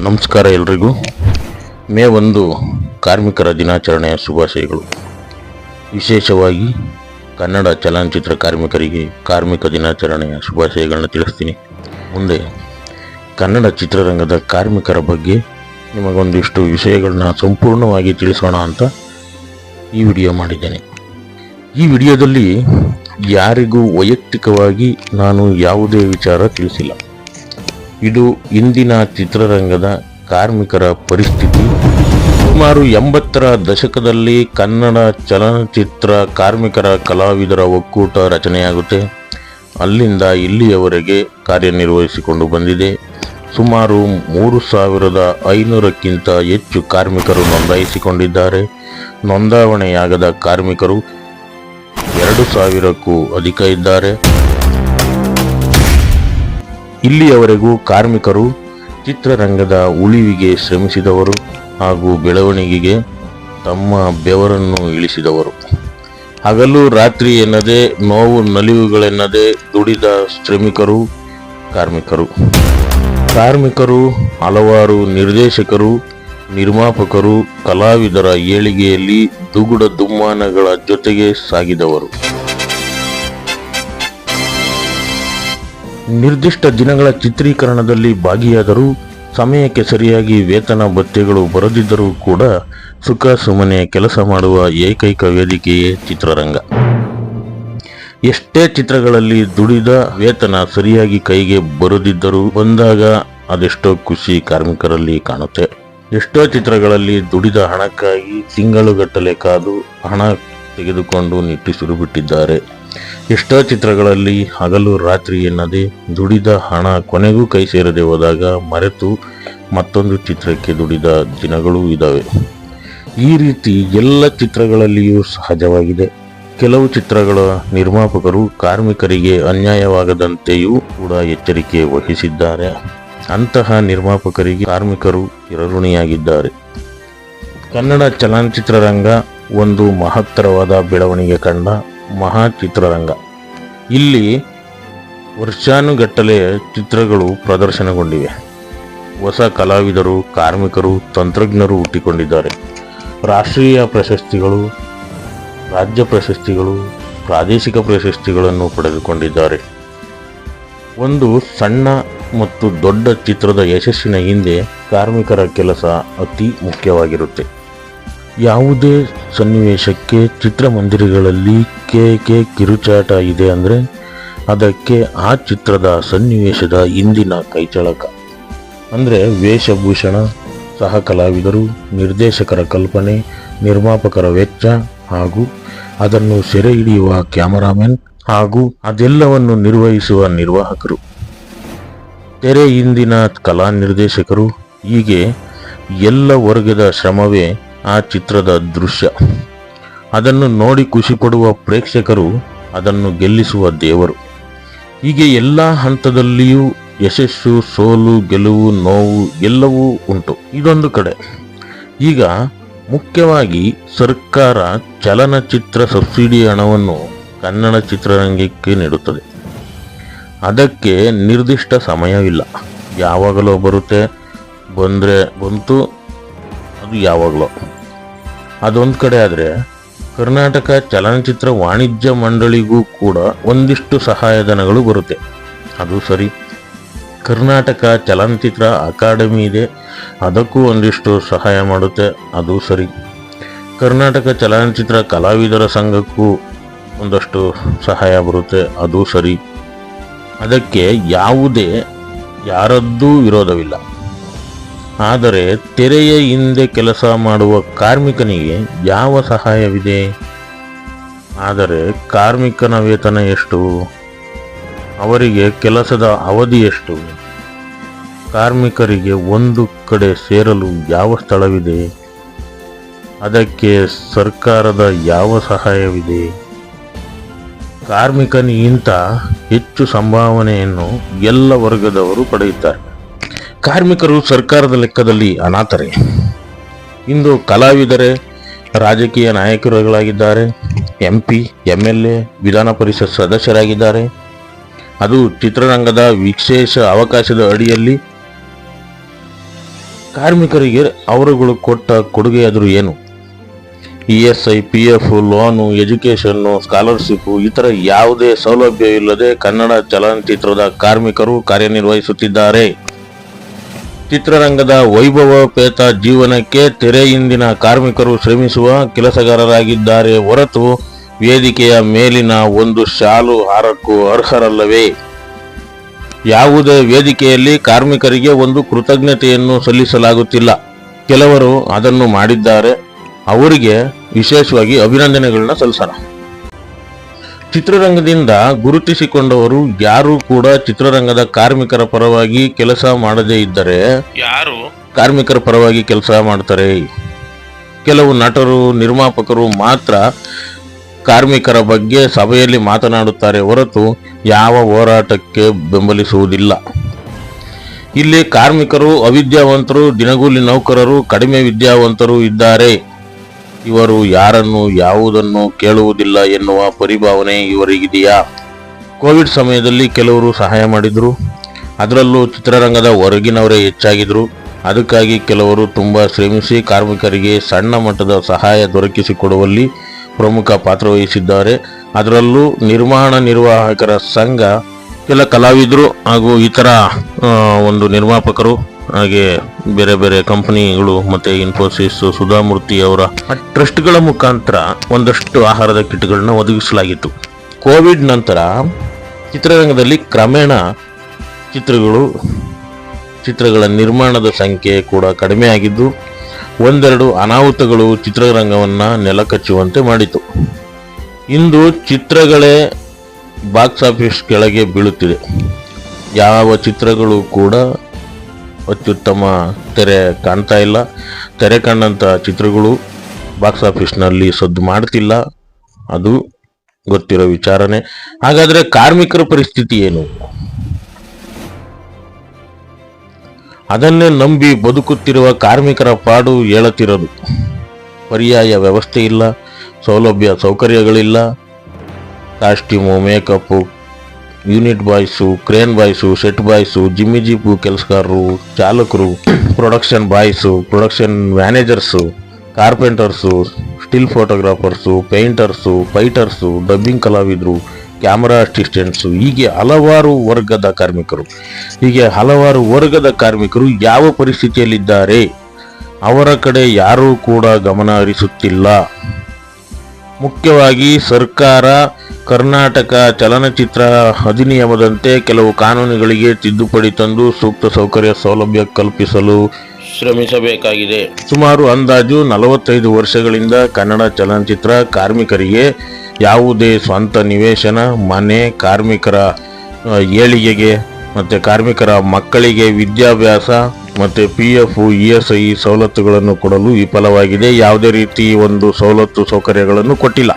ನಮಸ್ಕಾರ ಎಲ್ರಿಗೂ. ಮೇ 1 ಕಾರ್ಮಿಕರ ದಿನಾಚರಣೆಯ ಶುಭಾಶಯಗಳು. ವಿಶೇಷವಾಗಿ ಕನ್ನಡ ಚಲನಚಿತ್ರ ಕಾರ್ಮಿಕರಿಗೆ ಕಾರ್ಮಿಕ ದಿನಾಚರಣೆಯ ಶುಭಾಶಯಗಳನ್ನ ತಿಳಿಸ್ತೀನಿ. ಮುಂದೆ ಕನ್ನಡ ಚಿತ್ರರಂಗದ ಕಾರ್ಮಿಕರ ಬಗ್ಗೆ ನಿಮಗೊಂದಿಷ್ಟು ವಿಷಯಗಳನ್ನ ಸಂಪೂರ್ಣವಾಗಿ ತಿಳಿಸೋಣ ಅಂತ ಈ ವಿಡಿಯೋ ಮಾಡಿದ್ದೇನೆ. ಈ ವಿಡಿಯೋದಲ್ಲಿ ಯಾರಿಗೂ ವೈಯಕ್ತಿಕವಾಗಿ ನಾನು ಯಾವುದೇ ವಿಚಾರ ತಿಳಿಸಿಲ್ಲ. ಇದು ಇಂದಿನ ಚಿತ್ರರಂಗದ ಕಾರ್ಮಿಕರ ಪರಿಸ್ಥಿತಿ. ಸುಮಾರು 80ರ ದಶಕದಲ್ಲಿ ಕನ್ನಡ ಚಲನಚಿತ್ರ ಕಾರ್ಮಿಕರ ಕಲಾವಿದರ ಒಕ್ಕೂಟ ರಚನೆಯಾಗುತ್ತೆ. ಅಲ್ಲಿಂದ ಇಲ್ಲಿಯವರೆಗೆ ಕಾರ್ಯನಿರ್ವಹಿಸಿಕೊಂಡು ಬಂದಿದೆ. ಸುಮಾರು 3,500ಕ್ಕಿಂತ ಹೆಚ್ಚು ಕಾರ್ಮಿಕರು ನೋಂದಾಯಿಸಿಕೊಂಡಿದ್ದಾರೆ. ನೋಂದಾವಣೆಯಾಗದ ಕಾರ್ಮಿಕರು 2,000ಕ್ಕೂ ಅಧಿಕ ಇದ್ದಾರೆ. ಇಲ್ಲಿಯವರೆಗೂ ಕಾರ್ಮಿಕರು ಚಿತ್ರರಂಗದ ಉಳಿವಿಗೆ ಶ್ರಮಿಸಿದವರು ಹಾಗೂ ಬೆಳವಣಿಗೆಗೆ ತಮ್ಮ ಬೆವರನ್ನು ಇಳಿಸಿದವರು. ಹಗಲು ರಾತ್ರಿ ಎನ್ನದೇ, ನೋವು ನಲಿವುಗಳೆನ್ನದೇ ದುಡಿದ ಶ್ರಮಿಕರು ಕಾರ್ಮಿಕರು ಹಲವಾರು ನಿರ್ದೇಶಕರು, ನಿರ್ಮಾಪಕರು, ಕಲಾವಿದರ ಏಳಿಗೆಯಲ್ಲಿ ದುಗುಡ ದುಮ್ಮಾನಗಳ ಜೊತೆಗೆ ಸಾಗಿದವರು. ನಿರ್ದಿಷ್ಟ ದಿನಗಳ ಚಿತ್ರೀಕರಣದಲ್ಲಿ ಭಾಗಿಯಾದರೂ ಸಮಯಕ್ಕೆ ಸರಿಯಾಗಿ ವೇತನ ಭತ್ಯೆಗಳು ಬರದಿದ್ದರೂ ಕೂಡ ಸುಖ ಸುಮ್ಮನೆ ಕೆಲಸ ಮಾಡುವ ಏಕೈಕ ವೇದಿಕೆಯೇ ಚಿತ್ರರಂಗ. ಎಷ್ಟೇ ಚಿತ್ರಗಳಲ್ಲಿ ದುಡಿದ ವೇತನ ಸರಿಯಾಗಿ ಕೈಗೆ ಬರದಿದ್ದರೂ ಬಂದಾಗ ಅದೆಷ್ಟೋ ಖುಷಿ ಕಾರ್ಮಿಕರಲ್ಲಿ ಕಾಣುತ್ತೆ. ಎಷ್ಟೋ ಚಿತ್ರಗಳಲ್ಲಿ ದುಡಿದ ಹಣಕ್ಕಾಗಿ ತಿಂಗಳುಗಟ್ಟಲೆ ಕಾದು ಹಣ ತೆಗೆದುಕೊಂಡು ನಿಟ್ಟುಸಿರು ಬಿಟ್ಟಿದ್ದಾರೆ. ಎಷ್ಟೋ ಚಿತ್ರಗಳಲ್ಲಿ ಹಗಲು ರಾತ್ರಿ ಎನ್ನದೇ ದುಡಿದ ಹಣ ಕೊನೆಗೂ ಕೈ ಸೇರದೆ ಹೋದಾಗ ಮರೆತು ಮತ್ತೊಂದು ಚಿತ್ರಕ್ಕೆ ದುಡಿದ ದಿನಗಳೂ ಇದ್ದಾವೆ. ಈ ರೀತಿ ಎಲ್ಲ ಚಿತ್ರಗಳಲ್ಲಿಯೂ ಸಹಜವಾಗಿದೆ. ಕೆಲವು ಚಿತ್ರಗಳ ನಿರ್ಮಾಪಕರು ಕಾರ್ಮಿಕರಿಗೆ ಅನ್ಯಾಯವಾಗದಂತೆಯೂ ಕೂಡ ಎಚ್ಚರಿಕೆ ವಹಿಸಿದ್ದಾರೆ. ಅಂತಹ ನಿರ್ಮಾಪಕರಿಗೆ ಕಾರ್ಮಿಕರು ಚಿರಋಣಿಯಾಗಿದ್ದಾರೆ. ಕನ್ನಡ ಚಲನಚಿತ್ರರಂಗ ಒಂದು ಮಹತ್ತರವಾದ ಬೆಳವಣಿಗೆ ಕಂಡ ಮಹಾ ಚಿತ್ರರಂಗ. ಇಲ್ಲಿ ವರ್ಷಾನುಗಟ್ಟಲೆ ಚಿತ್ರಗಳು ಪ್ರದರ್ಶನಗೊಂಡಿವೆ. ಹೊಸ ಕಲಾವಿದರು, ಕಾರ್ಮಿಕರು, ತಂತ್ರಜ್ಞರು ಹುಟ್ಟಿಕೊಂಡಿದ್ದಾರೆ. ರಾಷ್ಟ್ರೀಯ ಪ್ರಶಸ್ತಿಗಳು, ರಾಜ್ಯ ಪ್ರಶಸ್ತಿಗಳು, ಪ್ರಾದೇಶಿಕ ಪ್ರಶಸ್ತಿಗಳನ್ನು ಪಡೆದುಕೊಂಡಿದ್ದಾರೆ. ಒಂದು ಸಣ್ಣ ಮತ್ತು ದೊಡ್ಡ ಚಿತ್ರದ ಯಶಸ್ಸಿನ ಹಿಂದೆ ಕಾರ್ಮಿಕರ ಕೆಲಸ ಅತಿ ಮುಖ್ಯವಾಗಿರುತ್ತೆ. ಯಾವುದೇ ಸನ್ನಿವೇಶಕ್ಕೆ ಚಿತ್ರಮಂದಿರಗಳಲ್ಲಿ ಕೇಕೆ ಕಿರುಚಾಟ ಇದೆ ಅಂದರೆ ಅದಕ್ಕೆ ಆ ಚಿತ್ರದ ಸನ್ನಿವೇಶದ ಹಿಂದಿನ ಕೈಚಳಕ ಅಂದರೆ ವೇಷಭೂಷಣ, ಸಹ ಕಲಾವಿದರು, ನಿರ್ದೇಶಕರ ಕಲ್ಪನೆ, ನಿರ್ಮಾಪಕರ ವೆಚ್ಚ ಹಾಗೂ ಅದನ್ನು ಸೆರೆ ಹಿಡಿಯುವ ಕ್ಯಾಮರಾಮನ್ ಹಾಗೂ ಅದೆಲ್ಲವನ್ನು ನಿರ್ವಹಿಸುವ ನಿರ್ವಾಹಕರು, ತೆರೆ ಹಿಂದಿನ ಕಲಾ ನಿರ್ದೇಶಕರು, ಹೀಗೆ ಎಲ್ಲ ವರ್ಗದ ಶ್ರಮವೇ ಆ ಚಿತ್ರದ ದೃಶ್ಯ. ಅದನ್ನು ನೋಡಿ ಖುಷಿ ಪಡುವ ಪ್ರೇಕ್ಷಕರು, ಅದನ್ನು ಗೆಲ್ಲಿಸುವ ದೇವರು. ಹೀಗೆ ಎಲ್ಲ ಹಂತದಲ್ಲಿಯೂ ಯಶಸ್ಸು, ಸೋಲು, ಗೆಲುವು, ನೋವು ಎಲ್ಲವೂ ಉಂಟು. ಇದೊಂದು ಕಡೆ. ಈಗ ಮುಖ್ಯವಾಗಿ ಸರ್ಕಾರ ಚಲನಚಿತ್ರ ಸಬ್ಸಿಡಿ ಹಣವನ್ನು ಕನ್ನಡ ಚಿತ್ರರಂಗಕ್ಕೆ ನೀಡುತ್ತದೆ. ಅದಕ್ಕೆ ನಿರ್ದಿಷ್ಟ ಸಮಯವಿಲ್ಲ. ಯಾವಾಗಲೋ ಬರುತ್ತೆ, ಬಂದರೆ ಬಂತು, ಅದು ಯಾವಾಗಲೋ. ಅದೊಂದು ಕಡೆ ಆದರೆ ಕರ್ನಾಟಕ ಚಲನಚಿತ್ರ ವಾಣಿಜ್ಯ ಮಂಡಳಿಗೂ ಕೂಡ ಒಂದಿಷ್ಟು ಸಹಾಯಧನಗಳು ಬರುತ್ತೆ, ಅದು ಸರಿ. ಕರ್ನಾಟಕ ಚಲನಚಿತ್ರ ಅಕಾಡೆಮಿ ಇದೆ, ಅದಕ್ಕೂ ಒಂದಿಷ್ಟು ಸಹಾಯ ಮಾಡುತ್ತೆ, ಅದು ಸರಿ. ಕರ್ನಾಟಕ ಚಲನಚಿತ್ರ ಕಲಾವಿದರ ಸಂಘಕ್ಕೂ ಒಂದಷ್ಟು ಸಹಾಯ ಬರುತ್ತೆ, ಅದು ಸರಿ. ಅದಕ್ಕೆ ಯಾರದ್ದೂ ವಿರೋಧವಿಲ್ಲ. ಆದರೆ ತೆರೆಯ ಹಿಂದೆ ಕೆಲಸ ಮಾಡುವ ಕಾರ್ಮಿಕನಿಗೆ ಯಾವ ಸಹಾಯವಿದೆ? ಆದರೆ ಕಾರ್ಮಿಕನ ವೇತನ ಎಷ್ಟು? ಅವರಿಗೆ ಕೆಲಸದ ಅವಧಿ ಎಷ್ಟು? ಕಾರ್ಮಿಕರಿಗೆ ಒಂದು ಕಡೆ ಸೇರಲು ಯಾವ ಸ್ಥಳವಿದೆ? ಅದಕ್ಕೆ ಸರ್ಕಾರದ ಯಾವ ಸಹಾಯವಿದೆ? ಕಾರ್ಮಿಕನಿಗಿಂತ ಹೆಚ್ಚು ಸಂಭಾವನೆಯನ್ನು ಎಲ್ಲ ವರ್ಗದವರು ಪಡೆಯುತ್ತಾರೆ. ಕಾರ್ಮಿಕರು ಸರ್ಕಾರದ ಲೆಕ್ಕದಲ್ಲಿ ಅನಾಥರೇ. ಇಂದು ಕಲಾವಿದರೇ ರಾಜಕೀಯ ನಾಯಕರುಗಳಾಗಿದ್ದಾರೆ, MP, MLA, ವಿಧಾನ ಪರಿಷತ್ ಸದಸ್ಯರಾಗಿದ್ದಾರೆ. ಅದು ಚಿತ್ರರಂಗದ ವಿಶೇಷ ಅವಕಾಶದ ಅಡಿಯಲ್ಲಿ ಕಾರ್ಮಿಕರಿಗೆ ಅವರುಗಳು ಕೊಟ್ಟ ಕೊಡುಗೆಯಾದರೂ ಏನು? ESI, PF, loan, education, scholarship ಇತರ ಯಾವುದೇ ಸೌಲಭ್ಯವಿಲ್ಲದೆ ಕನ್ನಡ ಚಲನಚಿತ್ರದ ಕಾರ್ಮಿಕರು ಕಾರ್ಯನಿರ್ವಹಿಸುತ್ತಿದ್ದಾರೆ. ಚಿತ್ರರಂಗದ ವೈಭವೋಪೇತ ಜೀವನಕ್ಕೆ ತೆರೆ ಹಿಂದಿನ ಕಾರ್ಮಿಕರು ಶ್ರಮಿಸುವ ಕೆಲಸಗಾರರಾಗಿದ್ದಾರೆ ಹೊರತು ವೇದಿಕೆಯ ಮೇಲಿನ ಒಂದು ಶಾಲು ಹಾರಕ್ಕೂ ಅರ್ಹರಲ್ಲವೇ? ಯಾವುದೇ ವೇದಿಕೆಯಲ್ಲಿ ಕಾರ್ಮಿಕರಿಗೆ ಒಂದು ಕೃತಜ್ಞತೆಯನ್ನು ಸಲ್ಲಿಸಲಾಗುತ್ತಿಲ್ಲ. ಕೆಲವರು ಅದನ್ನು ಮಾಡಿದ್ದಾರೆ, ಅವರಿಗೆ ವಿಶೇಷವಾಗಿ ಅಭಿನಂದನೆಗಳನ್ನ ಸಲ್ಲಿಸೋಣ. ಚಿತ್ರರಂಗದಿಂದ ಗುರುತಿಸಿಕೊಂಡವರು ಯಾರು ಕೂಡ ಚಿತ್ರರಂಗದ ಕಾರ್ಮಿಕರ ಪರವಾಗಿ ಕೆಲಸ ಮಾಡದೇ ಇದ್ದರೆ ಯಾರು ಕಾರ್ಮಿಕರ ಪರವಾಗಿ ಕೆಲಸ ಮಾಡ್ತಾರೆ? ಕೆಲವು ನಟರು, ನಿರ್ಮಾಪಕರು ಮಾತ್ರ ಕಾರ್ಮಿಕರ ಬಗ್ಗೆ ಸಭೆಯಲ್ಲಿ ಮಾತನಾಡುತ್ತಾರೆ ಹೊರತು ಯಾವ ಹೋರಾಟಕ್ಕೆ ಬೆಂಬಲಿಸುವುದಿಲ್ಲ. ಇಲ್ಲಿ ಕಾರ್ಮಿಕರು ಅವಿದ್ಯಾವಂತರು, ದಿನಗೂಲಿ ನೌಕರರು, ಕಡಿಮೆ ವಿದ್ಯಾವಂತರು ಇದ್ದಾರೆ. ಇವರು ಯಾರನ್ನು ಯಾವುದನ್ನು ಕೇಳುವುದಿಲ್ಲ ಎನ್ನುವ ಪರಿಭಾವನೆ ಇವರಿಗಿದೆಯಾ? ಕೋವಿಡ್ ಸಮಯದಲ್ಲಿ ಕೆಲವರು ಸಹಾಯ ಮಾಡಿದ್ರು, ಅದರಲ್ಲೂ ಚಿತ್ರರಂಗದ ಹೊರಗಿನವರೇ ಹೆಚ್ಚಾಗಿದ್ರು. ಅದಕ್ಕಾಗಿ ಕೆಲವರು ತುಂಬ ಶ್ರಮಿಸಿ ಕಾರ್ಮಿಕರಿಗೆ ಸಣ್ಣ ಮಟ್ಟದ ಸಹಾಯ ದೊರಕಿಸಿಕೊಡುವಲ್ಲಿ ಪ್ರಮುಖ ಪಾತ್ರ ವಹಿಸಿದ್ದಾರೆ. ಅದರಲ್ಲೂ ನಿರ್ಮಾಣಕರ ಸಂಘ, ಕೆಲ ಕಲಾವಿದರು ಹಾಗೂ ಇತರ ಒಂದು ನಿರ್ಮಾಪಕರು, ಹಾಗೆ ಬೇರೆ ಬೇರೆ ಕಂಪನಿಗಳು ಮತ್ತು ಇನ್ಫೋಸಿಸ್, ಸುಧಾಮೂರ್ತಿ ಅವರ ಟ್ರಸ್ಟ್ಗಳ ಮುಖಾಂತರ ಒಂದಷ್ಟು ಆಹಾರದ ಕಿಟ್ಗಳನ್ನ ಒದಗಿಸಲಾಗಿತ್ತು. ಕೋವಿಡ್ ನಂತರ ಚಿತ್ರರಂಗದಲ್ಲಿ ಕ್ರಮೇಣ ಚಿತ್ರಗಳ ನಿರ್ಮಾಣದ ಸಂಖ್ಯೆ ಕೂಡ ಕಡಿಮೆ ಆಗಿದ್ದು, ಒಂದೆರಡು ಅನಾಹುತಗಳು ಚಿತ್ರರಂಗವನ್ನು ನೆಲಕಚ್ಚುವಂತೆ ಮಾಡಿತು. ಇಂದು ಚಿತ್ರಗಳೇ ಬಾಕ್ಸ್ ಆಫೀಸ್ ಕೆಳಗೆ ಬೀಳುತ್ತಿದೆ. ಯಾವ ಚಿತ್ರಗಳು ಕೂಡ ಅತ್ಯುತ್ತಮ ತೆರೆ ಕಾಣ್ತಾ ಇಲ್ಲ. ತೆರೆ ಕಂಡಂಥ ಚಿತ್ರಗಳು ಬಾಕ್ಸ್ ಆಫೀಸ್ನಲ್ಲಿ ಸದ್ದು ಮಾಡ್ತಿಲ್ಲ, ಅದು ಗೊತ್ತಿರೋ ವಿಚಾರನೆ. ಹಾಗಾದರೆ ಕಾರ್ಮಿಕರ ಪರಿಸ್ಥಿತಿ ಏನು? ಅದನ್ನೇ ನಂಬಿ ಬದುಕುತ್ತಿರುವ ಕಾರ್ಮಿಕರ ಪಾಡು ಹೇಳುತ್ತಿರೋದು. ಪರ್ಯಾಯ ವ್ಯವಸ್ಥೆ ಇಲ್ಲ, ಸೌಲಭ್ಯ ಸೌಕರ್ಯಗಳಿಲ್ಲ. Costume, makeup, unit boys, crane boys, set boys, jimmy jeep ಕೆಲಸಗಾರರು, ಚಾಲಕರು, production boys, production managers, carpenters, still photographers, painters, fighters, dubbing ಕಲಾವಿದರು, ಕ್ಯಾಮರಾ ಅಸಿಸ್ಟೆಂಟ್ಸು, ಹೀಗೆ ಹಲವಾರು ವರ್ಗದ ಕಾರ್ಮಿಕರು ಯಾವ ಪರಿಸ್ಥಿತಿಯಲ್ಲಿದ್ದಾರೆ? ಅವರ ಕಡೆ ಯಾರೂ ಕೂಡ ಗಮನ ಹರಿಸುತ್ತಿಲ್ಲ. ಮುಖ್ಯವಾಗಿ ಸರ್ಕಾರ ಕರ್ನಾಟಕ ಚಲನಚಿತ್ರ ಅಧಿನಿಯಮದಂತೆ ಕೆಲವು ಕಾನೂನುಗಳಿಗೆ ತಿದ್ದುಪಡಿ ತಂದು ಸೂಕ್ತ ಸೌಕರ್ಯ ಸೌಲಭ್ಯ ಕಲ್ಪಿಸಲು ಶ್ರಮಿಸಬೇಕಾಗಿದೆ. ಸುಮಾರು ಅಂದಾಜು 45 ವರ್ಷಗಳಿಂದ ಕನ್ನಡ ಚಲನಚಿತ್ರ ಕಾರ್ಮಿಕರಿಗೆ ಯಾವುದೇ ಸ್ವಂತ ನಿವೇಶನ, ಮನೆ, ಕಾರ್ಮಿಕರ ಏಳಿಗೆಗೆ ಮತ್ತು ಕಾರ್ಮಿಕರ ಮಕ್ಕಳಿಗೆ ವಿದ್ಯಾಭ್ಯಾಸ ಮತ್ತು PF, ESI ಸವಲತ್ತುಗಳನ್ನು ಕೊಡಲು ವಿಫಲವಾಗಿದೆ. ಯಾವುದೇ ರೀತಿ ಒಂದು ಸೌಕರ್ಯಗಳನ್ನು ಕೊಟ್ಟಿಲ್ಲ.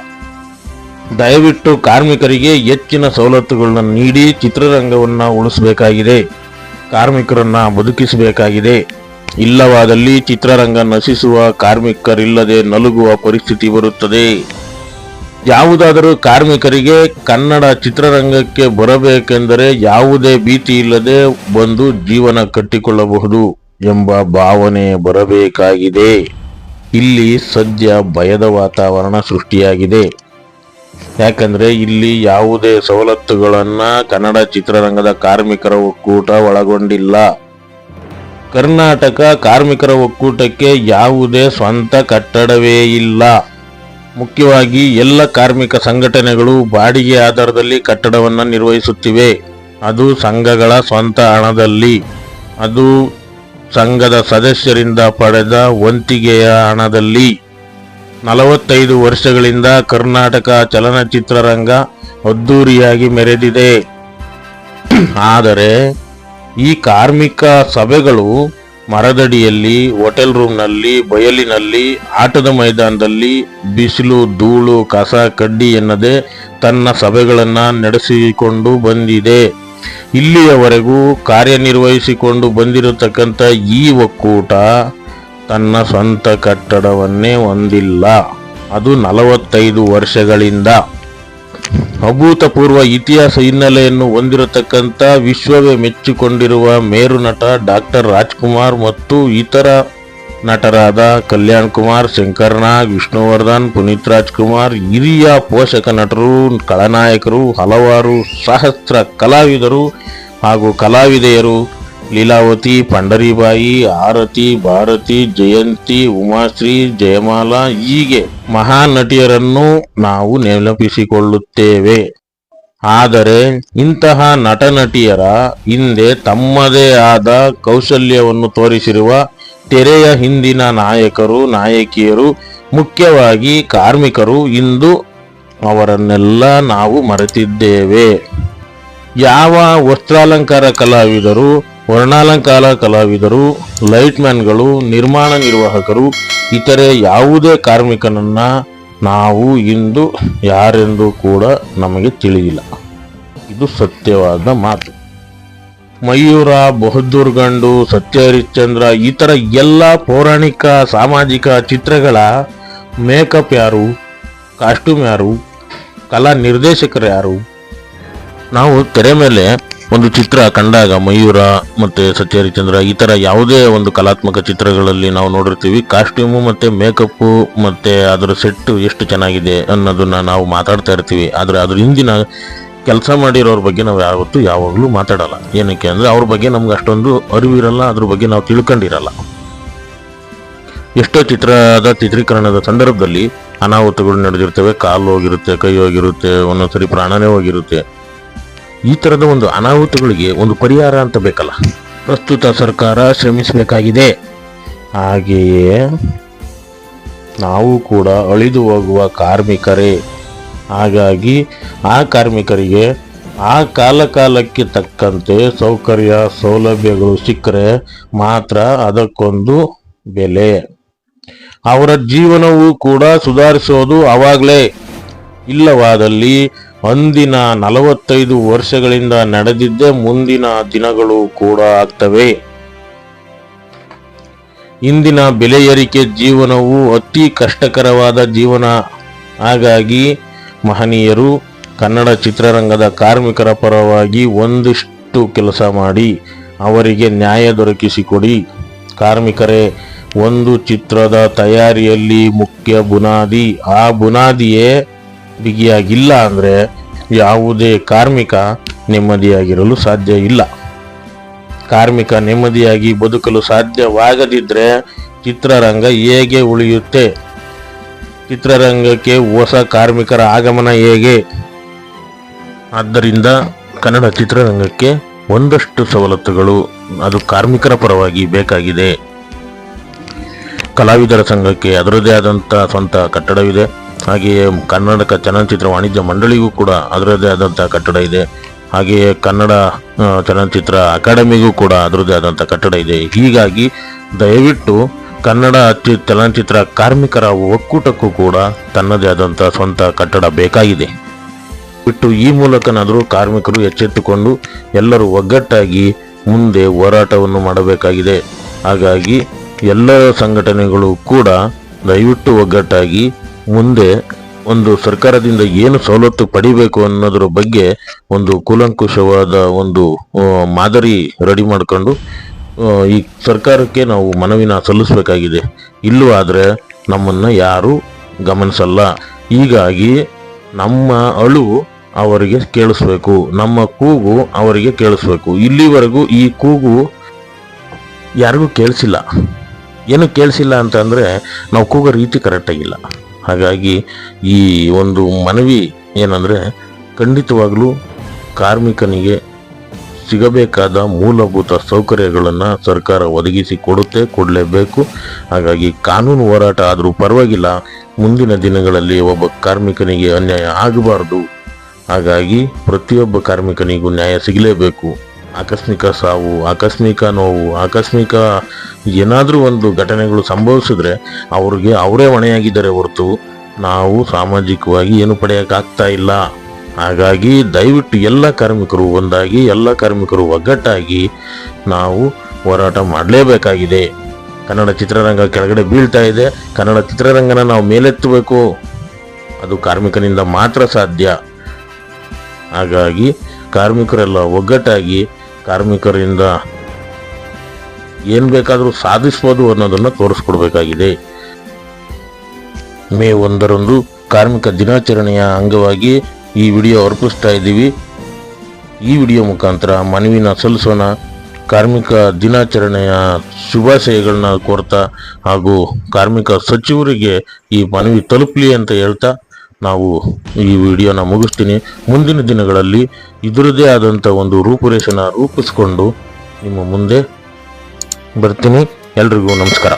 ದಯವಿಟ್ಟು ಕಾರ್ಮಿಕರಿಗೆ ಹೆಚ್ಚಿನ ಸವಲತ್ತುಗಳನ್ನು ನೀಡಿ ಚಿತ್ರರಂಗವನ್ನು ಉಳಿಸಬೇಕಾಗಿದೆ, ಕಾರ್ಮಿಕರನ್ನ ಬದುಕಿಸಬೇಕಾಗಿದೆ. ಇಲ್ಲವಾದಲ್ಲಿ ಚಿತ್ರರಂಗ ನಶಿಸುವ, ಕಾರ್ಮಿಕರಿಲ್ಲದೆ ನಲುಗುವ ಪರಿಸ್ಥಿತಿ ಬರುತ್ತದೆ. ಯಾವುದಾದರೂ ಕಾರ್ಮಿಕರಿಗೆ ಕನ್ನಡ ಚಿತ್ರರಂಗಕ್ಕೆ ಬರಬೇಕೆಂದರೆ ಯಾವುದೇ ಭೀತಿ ಇಲ್ಲದೆ ಬಂದು ಜೀವನ ಕಟ್ಟಿಕೊಳ್ಳಬಹುದು ಎಂಬ ಭಾವನೆ ಬರಬೇಕಾಗಿದೆ. ಇಲ್ಲಿ ಸದ್ಯ ಭಯದ ವಾತಾವರಣ ಸೃಷ್ಟಿಯಾಗಿದೆ. ಯಾಕಂದರೆ ಇಲ್ಲಿ ಯಾವುದೇ ಸವಲತ್ತುಗಳನ್ನು ಕನ್ನಡ ಚಿತ್ರರಂಗದ ಕಾರ್ಮಿಕರ ಒಕ್ಕೂಟ ಒಳಗೊಂಡಿಲ್ಲ. ಕರ್ನಾಟಕ ಕಾರ್ಮಿಕರ ಒಕ್ಕೂಟಕ್ಕೆ ಯಾವುದೇ ಸ್ವಂತ ಕಟ್ಟಡವೇ ಇಲ್ಲ. ಮುಖ್ಯವಾಗಿ ಎಲ್ಲ ಕಾರ್ಮಿಕ ಸಂಘಟನೆಗಳು ಬಾಡಿಗೆ ಆಧಾರದಲ್ಲಿ ಕಟ್ಟಡವನ್ನು ನಿರ್ವಹಿಸುತ್ತಿವೆ. ಅದು ಸಂಘಗಳ ಸ್ವಂತ ಹಣದಲ್ಲಿ, ಅದು ಸಂಘದ ಸದಸ್ಯರಿಂದ ಪಡೆದ ವಂತಿಗೆಯ ಹಣದಲ್ಲಿ. 45 ವರ್ಷಗಳಿಂದ ಕರ್ನಾಟಕ ಚಲನಚಿತ್ರರಂಗ ಅದ್ದೂರಿಯಾಗಿ ಮೆರೆದಿದೆ. ಆದರೆ ಈ ಕಾರ್ಮಿಕ ಸಭೆಗಳು ಮರದಡಿಯಲ್ಲಿ, ಹೋಟೆಲ್ ರೂಮ್ನಲ್ಲಿ, ಬಯಲಿನಲ್ಲಿ, ಆಟದ ಮೈದಾನದಲ್ಲಿ ಬಿಸಿಲು, ಧೂಳು, ಕಸ, ಕಡ್ಡಿ ಎನ್ನದೆ ತನ್ನ ಸಭೆಗಳನ್ನು ನಡೆಸಿಕೊಂಡು ಬಂದಿದೆ. ಇಲ್ಲಿಯವರೆಗೂ ಕಾರ್ಯನಿರ್ವಹಿಸಿಕೊಂಡು ಬಂದಿರತಕ್ಕಂಥ ಈ ಒಕ್ಕೂಟ ತನ್ನ ಸ್ವಂತ ಕಟ್ಟಡವನ್ನೇ ಹೊಂದಿಲ್ಲ. ಅದು 45 ವರ್ಷಗಳಿಂದ. ಅಭೂತಪೂರ್ವ ಇತಿಹಾಸ ಹಿನ್ನೆಲೆಯನ್ನು ಹೊಂದಿರತಕ್ಕಂಥ ವಿಶ್ವವೇ ಮೆಚ್ಚಿಕೊಂಡಿರುವ ಮೇರು ನಟ ಡಾಕ್ಟರ್ ರಾಜ್ಕುಮಾರ್ ಮತ್ತು ಇತರ ನಟರಾದ ಕಲ್ಯಾಣ್ ಕುಮಾರ್, ಶಂಕರ್ ನಾಗ್, ವಿಷ್ಣುವರ್ಧನ್, ಪುನೀತ್ ರಾಜ್ಕುಮಾರ್, ಹಿರಿಯ ಪೋಷಕ ನಟರು, ಖಳನಾಯಕರು, ಹಲವಾರು ಸಹಸ್ರ ಕಲಾವಿದರು ಹಾಗೂ ಕಲಾವಿದೆಯರು, ಲೀಲಾವತಿ, ಪಂಡರಿಬಾಯಿ, ಆರತಿ, ಭಾರತಿ, ಜಯಂತಿ, ಉಮಾಶ್ರೀ, ಜಯಮಾಲಾ ಹೀಗೆ ಮಹಾನ್ ನಟಿಯರನ್ನು ನಾವು ನೆನಪಿಸಿಕೊಳ್ಳುತ್ತೇವೆ. ಆದರೆ ಇಂತಹ ನಟ ನಟಿಯರ ಹಿಂದೆ ತಮ್ಮದೇ ಆದ ಕೌಶಲ್ಯವನ್ನು ತೋರಿಸಿರುವ ತೆರೆಯ ಹಿಂದಿನ ನಾಯಕರು, ನಾಯಕಿಯರು, ಮುಖ್ಯವಾಗಿ ಕಾರ್ಮಿಕರು ಇಂದು ಅವರನ್ನೆಲ್ಲ ನಾವು ಮರೆತಿದ್ದೇವೆ. ಯಾವ ವಸ್ತ್ರಾಲಂಕಾರ ಕಲಾವಿದರು, ವರ್ಣಾಲಂಕಾರ ಕಲಾವಿದರು, ಲೈಟ್ ಮ್ಯಾನ್ಗಳು, ನಿರ್ಮಾಣ ನಿರ್ವಾಹಕರು, ಇತರೆ ಯಾವುದೇ ಕಾರ್ಮಿಕನನ್ನ ನಾವು ಇಂದು ಯಾರೆಂದು ಕೂಡ ನಮಗೆ ತಿಳಿದಿಲ್ಲ. ಇದು ಸತ್ಯವಾದ ಮಾತು. ಮಯೂರ, ಬಹದ್ದೂರ್ ಗಂಡು, ಸತ್ಯ ಹರಿಶ್ಚಂದ್ರ ಇತರ ಎಲ್ಲ ಪೌರಾಣಿಕ ಸಾಮಾಜಿಕ ಚಿತ್ರಗಳ ಮೇಕಪ್ ಯಾರು, ಕಾಸ್ಟ್ಯೂಮ್ ಯಾರು, ಕಲಾ ನಿರ್ದೇಶಕರು ಯಾರು? ನಾವು ತೆರೆ ಮೇಲೆ ಒಂದು ಚಿತ್ರ ಕಂಡಾಗ ಮಯೂರ ಮತ್ತು ಸತ್ಯ ಹರಿಶ್ಚಂದ್ರ ಈ ಥರ ಯಾವುದೇ ಒಂದು ಕಲಾತ್ಮಕ ಚಿತ್ರಗಳಲ್ಲಿ ನಾವು ನೋಡಿರ್ತೀವಿ, ಕಾಸ್ಟ್ಯೂಮು ಮತ್ತು ಮೇಕಪ್ಪು ಮತ್ತು ಅದರ ಸೆಟ್ಟು ಎಷ್ಟು ಚೆನ್ನಾಗಿದೆ ಅನ್ನೋದನ್ನು ನಾವು ಮಾತಾಡ್ತಾ ಇರ್ತೀವಿ. ಆದರೆ ಅದ್ರ ಹಿಂದಿನ ಕೆಲಸ ಮಾಡಿರೋರ ಬಗ್ಗೆ ನಾವು ಯಾವಾಗಲೂ ಮಾತಾಡಲ್ಲ. ಏನಕ್ಕೆ ಅಂದರೆ ಅವ್ರ ಬಗ್ಗೆ ನಮ್ಗೆ ಅಷ್ಟೊಂದು ಅರಿವಿರಲ್ಲ, ಅದ್ರ ಬಗ್ಗೆ ನಾವು ತಿಳ್ಕೊಂಡಿರಲ್ಲ. ಎಷ್ಟೋ ಚಿತ್ರದ ಚಿತ್ರೀಕರಣದ ಸಂದರ್ಭದಲ್ಲಿ ಅನಾಹುತಗಳು ನಡೆದಿರ್ತವೆ, ಕಾಲು ಹೋಗಿರುತ್ತೆ, ಕೈ ಹೋಗಿರುತ್ತೆ, ಒಂದೊಂದ್ಸರಿ ಪ್ರಾಣನೇ ಹೋಗಿರುತ್ತೆ. ಈ ಥರದ ಒಂದು ಅನಾಹುತಗಳಿಗೆ ಒಂದು ಪರಿಹಾರ ಅಂತ ಬೇಕಲ್ಲ. ಪ್ರಸ್ತುತ ಸರ್ಕಾರ ಶ್ರಮಿಸಬೇಕಾಗಿದೆ. ಹಾಗೆಯೇ ನಾವು ಕೂಡ ಅಳಿದು ಹೋಗುವ ಕಾರ್ಮಿಕರೇ. ಹಾಗಾಗಿ ಆ ಕಾರ್ಮಿಕರಿಗೆ ಆ ಕಾಲಕ್ಕೆ ತಕ್ಕಂತೆ ಸೌಕರ್ಯ ಸೌಲಭ್ಯಗಳು ಸಿಕ್ಕರೆ ಮಾತ್ರ ಅದಕ್ಕೊಂದು ಬೆಲೆ. ಅವರ ಜೀವನವೂ ಕೂಡ ಸುಧಾರಿಸೋದು ಆವಾಗಲೇ. ಇಲ್ಲವಾದಲ್ಲಿ ಅಂದಿನ 45 ವರ್ಷಗಳಿಂದ ನಡೆದಿದ್ದೇ ಮುಂದಿನ ದಿನಗಳು ಕೂಡ ಆಗ್ತವೆ. ಇಂದಿನ ಬೆಲೆ ಏರಿಕೆ ಜೀವನವು ಅತಿ ಕಷ್ಟಕರವಾದ ಜೀವನ. ಹಾಗಾಗಿ ಮಹನೀಯರು ಕನ್ನಡ ಚಿತ್ರರಂಗದ ಕಾರ್ಮಿಕರ ಪರವಾಗಿ ಒಂದಿಷ್ಟು ಕೆಲಸ ಮಾಡಿ ಅವರಿಗೆ ನ್ಯಾಯ ದೊರಕಿಸಿಕೊಡಿ. ಕಾರ್ಮಿಕರೇ ಒಂದು ಚಿತ್ರದ ತಯಾರಿಯಲ್ಲಿ ಮುಖ್ಯ ಬುನಾದಿ. ಆ ಬುನಾದಿಯೇ ಬಿಗಿಯಾಗಿಲ್ಲ ಅಂದರೆ ಯಾವುದೇ ಕಾರ್ಮಿಕ ನೆಮ್ಮದಿಯಾಗಿರಲು ಸಾಧ್ಯ ಇಲ್ಲ. ಕಾರ್ಮಿಕ ನೆಮ್ಮದಿಯಾಗಿ ಬದುಕಲು ಸಾಧ್ಯವಾಗದಿದ್ದರೆ ಚಿತ್ರರಂಗ ಹೇಗೆ ಉಳಿಯುತ್ತೆ? ಚಿತ್ರರಂಗಕ್ಕೆ ಹೊಸ ಕಾರ್ಮಿಕರ ಆಗಮನ ಹೇಗೆ? ಆದ್ದರಿಂದ ಕನ್ನಡ ಚಿತ್ರರಂಗಕ್ಕೆ ಒಂದಷ್ಟು ಸವಲತ್ತುಗಳು ಅದು ಕಾರ್ಮಿಕರ ಪರವಾಗಿ ಬೇಕಾಗಿದೆ. ಕಲಾವಿದರ ಸಂಘಕ್ಕೆ ಅದರದೇ ಆದಂಥ ಸ್ವಂತ ಕಟ್ಟಡವಿದೆ. ಹಾಗೆಯೇ ಕರ್ನಾಟಕ ಚಲನಚಿತ್ರ ವಾಣಿಜ್ಯ ಮಂಡಳಿಗೂ ಕೂಡ ಅದರದೇ ಆದಂಥ ಕಟ್ಟಡ ಇದೆ. ಹಾಗೆಯೇ ಕನ್ನಡ ಚಲನಚಿತ್ರ ಅಕಾಡೆಮಿಗೂ ಕೂಡ ಅದರದೇ ಆದಂಥ ಕಟ್ಟಡ ಇದೆ. ಹೀಗಾಗಿ ದಯವಿಟ್ಟು ಕನ್ನಡ ಚಲನಚಿತ್ರ ಕಾರ್ಮಿಕರ ಒಕ್ಕೂಟಕ್ಕೂ ಕೂಡ ತನ್ನದೇ ಆದಂಥ ಸ್ವಂತ ಕಟ್ಟಡ ಬೇಕಾಗಿದೆ. ಬಿಟ್ಟು ಈ ಮೂಲಕನಾದರೂ ಕಾರ್ಮಿಕರು ಎಚ್ಚೆತ್ತುಕೊಂಡು ಎಲ್ಲರೂ ಒಗ್ಗಟ್ಟಾಗಿ ಮುಂದೆ ಹೋರಾಟವನ್ನು ಮಾಡಬೇಕಾಗಿದೆ. ಹಾಗಾಗಿ ಎಲ್ಲ ಸಂಘಟನೆಗಳು ಕೂಡ ದಯವಿಟ್ಟು ಒಗ್ಗಟ್ಟಾಗಿ ಮುಂದೆ ಒಂದು ಸರ್ಕಾರದಿಂದ ಏನು ಸವಲತ್ತು ಪಡಿಬೇಕು ಅನ್ನೋದ್ರ ಬಗ್ಗೆ ಒಂದು ಕೂಲಂಕುಷವಾದ ಒಂದು ಮಾದರಿ ರೆಡಿ ಮಾಡಿಕೊಂಡು ಈ ಸರ್ಕಾರಕ್ಕೆ ನಾವು ಮನವಿನ ಸಲ್ಲಿಸಬೇಕಾಗಿದೆ. ಇಲ್ಲವಾದರೆ ನಮ್ಮನ್ನು ಯಾರೂ ಗಮನಿಸಲ್ಲ. ಹೀಗಾಗಿ ನಮ್ಮ ಅಳುವು ಅವರಿಗೆ ಕೇಳಿಸ್ಬೇಕು, ನಮ್ಮ ಕೂಗು ಅವರಿಗೆ ಕೇಳಿಸ್ಬೇಕು. ಇಲ್ಲಿವರೆಗೂ ಈ ಕೂಗು ಯಾರಿಗೂ ಕೇಳಿಸಿಲ್ಲ. ಏನು ಕೇಳಿಸಿಲ್ಲ ಅಂತಂದರೆ ನಾವು ಕೂಗೋ ರೀತಿ ಕರೆಕ್ಟಾಗಿಲ್ಲ. ಹಾಗಾಗಿ ಈ ಒಂದು ಮನವಿ ಏನಂದರೆ ಖಂಡಿತವಾಗಲೂ ಕಾರ್ಮಿಕನಿಗೆ ಸಿಗಬೇಕಾದ ಮೂಲಭೂತ ಸೌಕರ್ಯಗಳನ್ನು ಸರ್ಕಾರ ಒದಗಿಸಿ ಕೊಡಲೇಬೇಕು. ಹಾಗಾಗಿ ಕಾನೂನು ಹೋರಾಟ ಆದರೂ ಪರವಾಗಿಲ್ಲ, ಮುಂದಿನ ದಿನಗಳಲ್ಲಿ ಒಬ್ಬ ಕಾರ್ಮಿಕನಿಗೆ ಅನ್ಯಾಯ ಆಗಬಾರ್ದು. ಹಾಗಾಗಿ ಪ್ರತಿಯೊಬ್ಬ ಕಾರ್ಮಿಕನಿಗೂ ನ್ಯಾಯ ಸಿಗಲೇಬೇಕು. ಆಕಸ್ಮಿಕ ಸಾವು, ಆಕಸ್ಮಿಕ ನೋವು, ಆಕಸ್ಮಿಕ ಏನಾದರೂ ಒಂದು ಘಟನೆಗಳು ಸಂಭವಿಸಿದ್ರೆ ಅವ್ರಿಗೆ ಅವರೇ ಹೊಣೆಯಾಗಿದ್ದಾರೆ ಹೊರತು ನಾವು ಸಾಮಾಜಿಕವಾಗಿ ಏನು ಪಡೆಯೋಕ್ಕಾಗ್ತಾ ಇಲ್ಲ. ಹಾಗಾಗಿ ದಯವಿಟ್ಟು ಎಲ್ಲ ಕಾರ್ಮಿಕರು ಒಂದಾಗಿ, ಎಲ್ಲ ಕಾರ್ಮಿಕರು ಒಗ್ಗಟ್ಟಾಗಿ ನಾವು ಹೋರಾಟ ಮಾಡಲೇಬೇಕಾಗಿದೆ. ಕನ್ನಡ ಚಿತ್ರರಂಗ ಕೆಳಗಡೆ ಬೀಳ್ತಾ ಇದೆ. ಕನ್ನಡ ಚಿತ್ರರಂಗನ ನಾವು ಮೇಲೆತ್ತಬೇಕು. ಅದು ಕಾರ್ಮಿಕನಿಂದ ಮಾತ್ರ ಸಾಧ್ಯ. ಹಾಗಾಗಿ ಕಾರ್ಮಿಕರೆಲ್ಲ ಒಗ್ಗಟ್ಟಾಗಿ ಕಾರ್ಮಿಕರಿಂದ ಏನು ಬೇಕಾದರೂ ಸಾಧಿಸ್ಬೋದು ಅನ್ನೋದನ್ನು ತೋರಿಸ್ಕೊಡ್ಬೇಕಾಗಿದೆ. ಮೇ 1 ಕಾರ್ಮಿಕ ದಿನಾಚರಣೆಯ ಅಂಗವಾಗಿ ಈ ವಿಡಿಯೋ ಅರ್ಪಿಸ್ತಾ ಇದ್ದೀವಿ. ಈ ವಿಡಿಯೋ ಮುಖಾಂತರ ಮನವಿನ ಸಲ್ಲಿಸೋಣ. ಕಾರ್ಮಿಕ ದಿನಾಚರಣೆಯ ಶುಭಾಶಯಗಳನ್ನ ಕೋರ್ತಾ ಹಾಗೂ ಕಾರ್ಮಿಕ ಸಚಿವರಿಗೆ ಈ ಮನವಿ ತಲುಪಲಿ ಅಂತ ಹೇಳ್ತಾ ನಾವು ಈ ವಿಡಿಯೋನ ಮುಗಿಸ್ತೀನಿ. ಮುಂದಿನ ದಿನಗಳಲ್ಲಿ ಇದರದೇ ಆದಂಥ ಒಂದು ರೂಪುರೇಷೆನ ರೂಪಿಸ್ಕೊಂಡು ನಿಮ್ಮ ಮುಂದೆ ಬರ್ತೀನಿ. ಎಲ್ರಿಗೂ ನಮಸ್ಕಾರ.